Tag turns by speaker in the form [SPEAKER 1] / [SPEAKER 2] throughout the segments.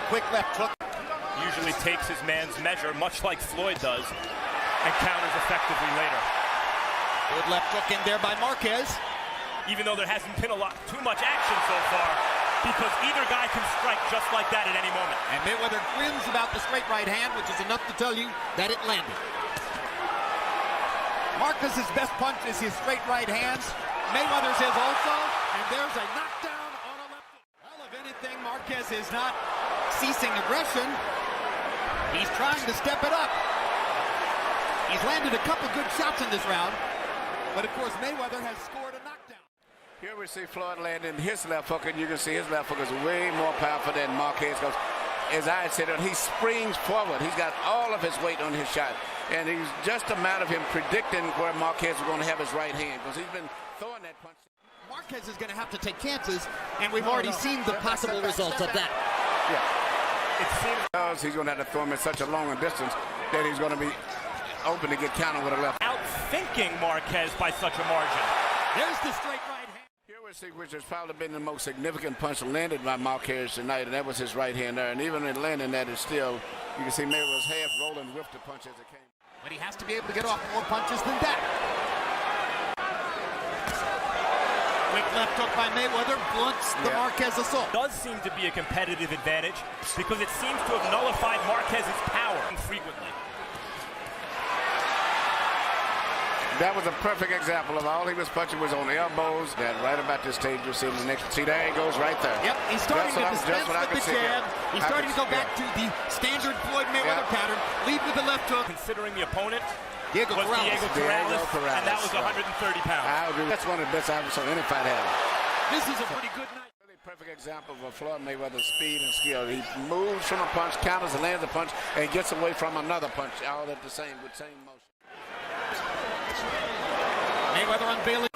[SPEAKER 1] quick left hook.
[SPEAKER 2] Usually takes his man's measure, much like Floyd does, and counters effectively later.
[SPEAKER 1] Good left hook in there by Marquez.
[SPEAKER 2] Even though there hasn't been too much action so far, because either guy can strike just like that at any moment.
[SPEAKER 1] And Mayweather grins about the straight right hand, which is enough to tell you that it landed. Marquez's best punch is his straight right hands. Mayweather's is also, and there's a knockdown on a left hook. Well, if anything, Marquez is not ceasing aggression. He's trying to step it up. He's landed a couple good shots in this round, but of course Mayweather has scored a knockdown.
[SPEAKER 3] Here we see Floyd landing his left hook, and you can see his left hook is way more powerful than Marquez goes. As I said, he springs forward. He's got all of his weight on his shot, and he's just a matter of him predicting where Marquez is going to have his right hand, because he's been throwing that punch.
[SPEAKER 1] Marquez is going to have to take chances, and we've already seen the possible results of that.
[SPEAKER 3] Yeah. It seems he's going to have to throw him at such a long distance that he's going to be open to get countered with a left.
[SPEAKER 2] Outthinking Marquez by such a margin.
[SPEAKER 1] There's the straight right hand.
[SPEAKER 3] Here we see which has probably been the most significant punch landed by Marquez tonight, and that was his right hand there. And even in landing that, is still, you can see Mayweather's half rolling with the punch as it came.
[SPEAKER 1] But he has to be able to get off more punches than that. Quick left hook by Mayweather blunts the Marquez assault.
[SPEAKER 2] Does seem to be a competitive advantage because it seems to have nullified Marquez's power frequently.
[SPEAKER 3] That was a perfect example of all he was punching was on the elbows. That right about this stage you're seeing the next. See, there he goes right there.
[SPEAKER 1] Yep, he's starting to dispense with the jab. He's starting to go back to the standard Floyd Mayweather pattern. Lead with the left hook.
[SPEAKER 2] Considering the opponent
[SPEAKER 1] Diego
[SPEAKER 2] was
[SPEAKER 1] Corrales.
[SPEAKER 2] and that was 130 pounds.
[SPEAKER 3] I agree. That's one of the best I've ever seen any fight have.
[SPEAKER 1] This is a pretty good night.
[SPEAKER 3] Really perfect example of Floyd Mayweather's speed and skill. He moves from a punch, counters and lands a punch, and gets away from another punch, all at the same motion.
[SPEAKER 1] Mayweather unveiling.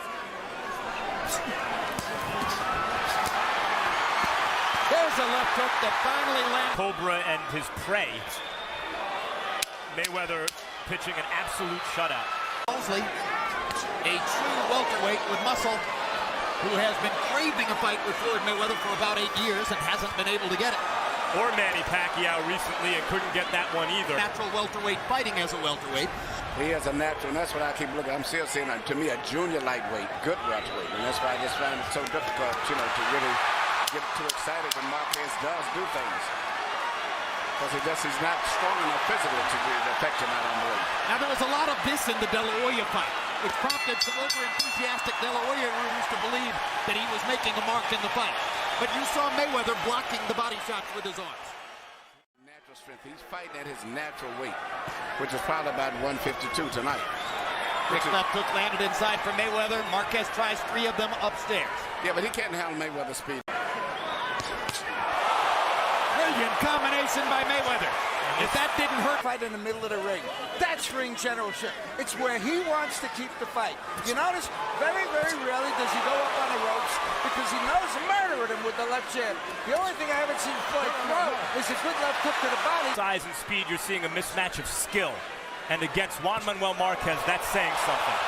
[SPEAKER 1] There's a left hook that finally lands.
[SPEAKER 2] Cobra and his prey. Mayweather pitching an absolute shutout.
[SPEAKER 1] Mosley, a true welterweight with muscle, who has been craving a fight with Floyd Mayweather for about 8 years and hasn't been able to get it.
[SPEAKER 2] Or Manny Pacquiao recently and couldn't get that one either.
[SPEAKER 1] Natural welterweight fighting as a welterweight.
[SPEAKER 3] He is a natural, and that's what I keep looking at. I'm still seeing, to me, a junior lightweight, good welterweight, and that's why I just find it so difficult, to really get too excited when Marquez does do things. Because he's not strong enough physically to affect him out on the weight.
[SPEAKER 1] Now, there was a lot of this in the De La Hoya fight, which prompted some over-enthusiastic De La Hoya rooters to believe that he was making a mark in the fight. But you saw Mayweather blocking the body shots with his arms.
[SPEAKER 3] Natural strength. He's fighting at his natural weight, which is probably about 152 tonight.
[SPEAKER 1] Quick left hook landed inside for Mayweather. Marquez tries 3 of them upstairs.
[SPEAKER 3] Yeah, but he can't handle Mayweather's speed.
[SPEAKER 1] Brilliant combination by Mayweather. If that didn't hurt.
[SPEAKER 4] Fight in the middle of the ring. That's ring generalship. It's where he wants to keep the fight. You notice, very, very rarely does he go up on the ropes because he knows murdering him with the left jab. The only thing I haven't seen Floyd throw is a good left hook to the body.
[SPEAKER 2] Size and speed, you're seeing a mismatch of skill. And against Juan Manuel Marquez, that's saying something.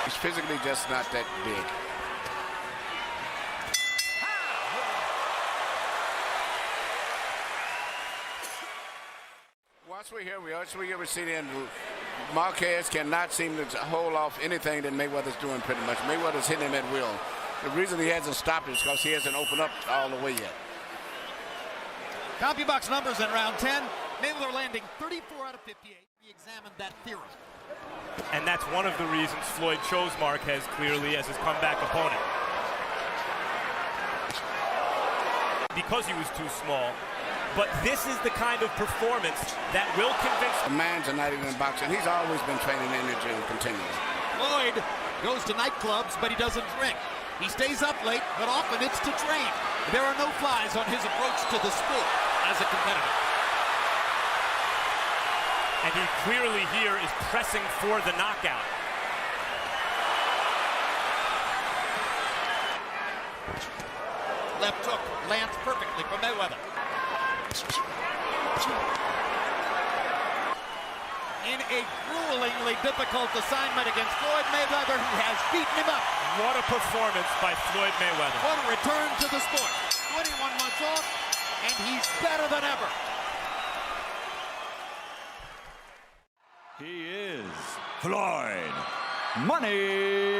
[SPEAKER 3] He's physically just not that big. Once we see the end, Marquez cannot seem to hold off anything that Mayweather's doing pretty much. Mayweather's hitting him at will. The reason he hasn't stopped is because he hasn't opened up all the way yet.
[SPEAKER 1] CompuBox numbers in round 10. Mayweather landing 34 out of 58. We examined that theory.
[SPEAKER 2] And that's one of the reasons Floyd chose Marquez clearly as his comeback opponent. Because he was too small. But this is the kind of performance that will convince...
[SPEAKER 3] The man's a night in boxing. He's always been training energy and continuing.
[SPEAKER 1] Floyd goes to nightclubs, but he doesn't drink. He stays up late, but often it's to train. There are no flies on his approach to the sport as a competitor.
[SPEAKER 2] And he clearly here is pressing for the knockout.
[SPEAKER 1] Left hook lands perfectly for Mayweather. In a gruelingly difficult assignment against Floyd Mayweather, who has beaten him up.
[SPEAKER 2] What a performance by Floyd Mayweather.
[SPEAKER 1] What a return to the sport. 21 months off, and he's better than ever.
[SPEAKER 5] He is Floyd Money